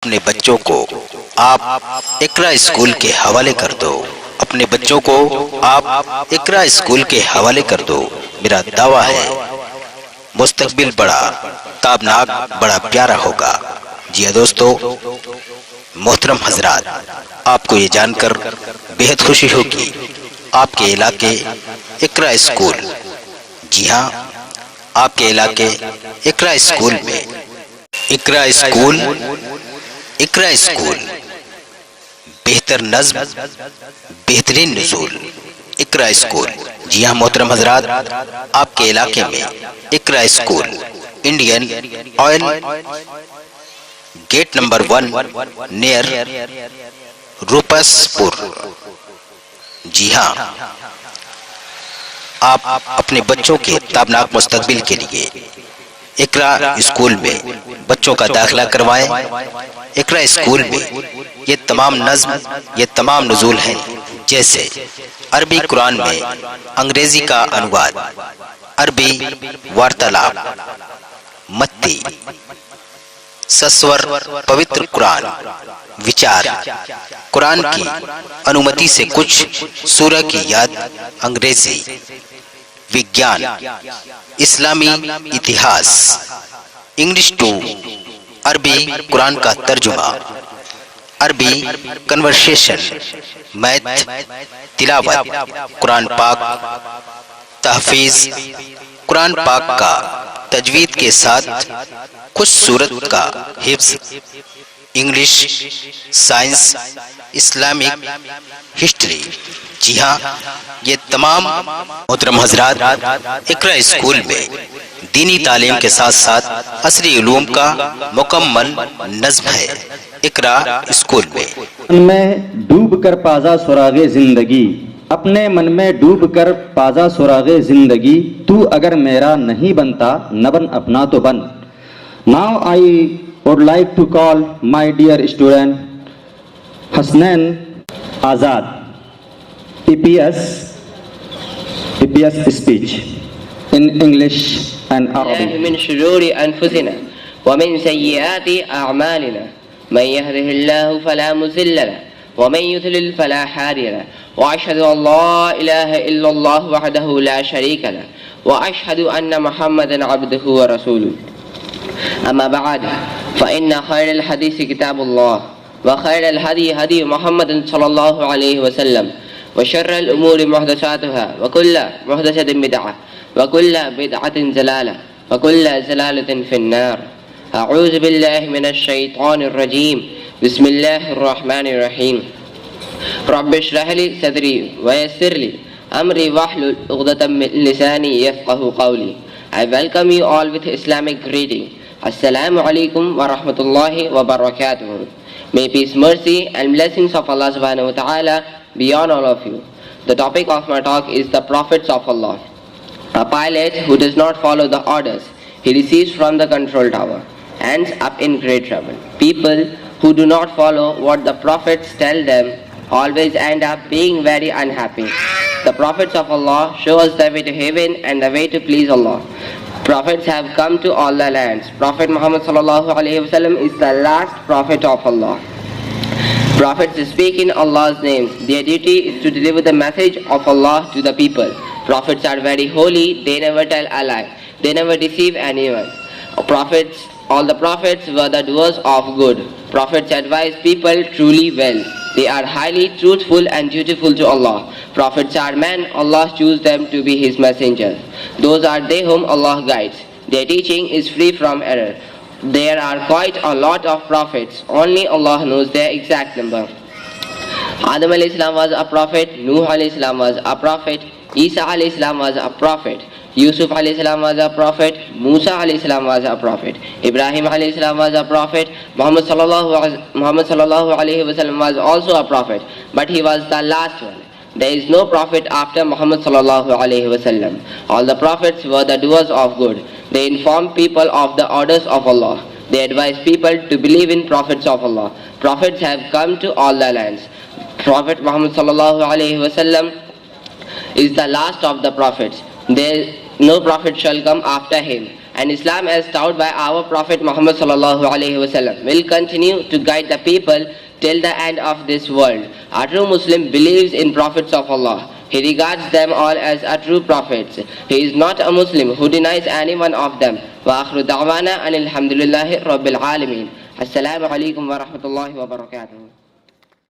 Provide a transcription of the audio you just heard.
اپنے بچوں کو آپ اقرا اسکول کے حوالے کر دو، اپنے بچوں کو آپ اقرا اسکول کے حوالے کر دو۔ میرا دعویٰ ہے مستقبل بڑا تابناک، بڑا پیارا ہوگا۔ جی ہاں دوستو، محترم حضرات، آپ کو یہ جان کر بہت خوشی ہوگی آپ کے علاقے اقرا اسکول، جی ہاں آپ کے علاقے اقرا اسکول میں اقرا اسکول بہتر نظم، بہترین نزول، اقرا اسکول۔ جی ہاں محترم حضرات، آپ کے علاقے میں Iqra school Indian oil gate number 1 near Rupaspur. جی ہاں، آپ اپنے بچوں کے تابناک مستقبل کے لیے اقرا اسکول میں بچوں کا داخلہ کروائیں۔ اقرا اسکول میں یہ تمام نظم، یہ تمام نزول ہیں، جیسے عربی قرآن میں انگریزی کا انواد، عربی وارتالاب، متی، سسور، پوتر قرآن، وچار، قرآن کی انومتی سے کچھ سورہ کی یاد، انگریزی، وگیان، اسلامی اتہاس، انگلش ٹو عربی قرآن کا ترجمہ، عربی کنورسیشن، میتھ، تلاوت، قرآن پاک، تحفیظ، قرآن پاک کا تجوید کے ساتھ کچھ سورت کا حفظ، انگلش، سائنس، اسلامک ہسٹری۔ جی ہاں، یہ تمام محترم حضرات اقرا اسکول میں دینی تعلیم کے ساتھ ساتھ عصری علوم کا مکمل نظم ہے۔ اقرا اسکول میں ڈوب کر پازا سراغ زندگی، اپنے من میں ڈوب کر پازا سراغ زندگی، تو اگر میرا نہیں بنتا نہ بن اپنا تو بن۔ Now I would like to call my dear student Hasnain Azad, EPS speech in English and Arabic. من شرور أنفسنا ومن سيئات أعمالنا، من يهده الله فلا مضل له ومن يضلل فلا هادي له، وأشهد أن لا إله إلا الله وحده لا شريك له، وأشهد أن محمدا عبده ورسوله. أما بعد، فإن خير الحديث كتاب الله، وخير الهدي هدي محمد صلى الله عليه وسلم، وشر الأمور محدثاتها، وكل محدثة بدعة، وكل بدعة ضلالة، وكل ضلالة في النار. أعوذ بالله من الشيطان الرجيم، بسم الله الرحمن الرحيم. رب اشرح لي صدري ويسر لي أمري واحلل عقدة من لساني يفقهوا قولي. I welcome you all with Islamic greeting. Assalamu alaikum wa rahmatullahi wa barakatuh. May peace, mercy and blessings of Allah subhanahu wa ta'ala be on all of you. The topic of my talk is the prophets of Allah. A pilot who does not follow the orders he receives from the control tower ends up in great trouble. People who do not follow what the prophets tell them always end up being very unhappy. The prophets of Allah show us the way to heaven and the way to please Allah. Prophets have come to all the lands. Prophet Muhammad sallallahu alaihi wasallam is the last prophet of Allah. Prophets speak in Allah's name. Their duty is to deliver the message of Allah to the people. Prophets are very holy. They never tell a lie. They never deceive anyone. All the prophets were the doers of good. Prophets advise people truly well. They are highly truthful and dutiful to Allah. Prophets are men. Allah chose them to be His messengers. Those are they whom Allah guides. Their teaching is free from error. There are quite a lot of prophets. Only Allah knows their exact number. Adam alayhi salam was a prophet. Nuh alayhi salam was a prophet. Isa alayhi salam was a prophet. Yusuf alayhi salam was a prophet. Musa alayhi salam was a prophet. Ibrahim alayhi salam was a prophet. Muhammad sallallahu alayhi wasallam was also a prophet, but he was the last one. There is no prophet after Muhammad sallallahu alayhi wasallam. All the prophets were the doers of good. They informed people of the orders of Allah. They advised people to believe in prophets of Allah. Prophets have come to all the lands. Prophet Muhammad sallallahu alayhi wasallam is the last of the prophets. No prophet shall come after him, and Islam as taught by our Prophet Muhammad sallallahu alaihi wasallam will continue to guide the people till the end of this world. A true Muslim believes in prophets of Allah. He regards them all as a true prophets. He is not a Muslim who denies any one of them. Wa akhru da'wana anil hamdulillahi rabbil alameen. Assalamu alaikum wa rahmatullahi wa barakatuh.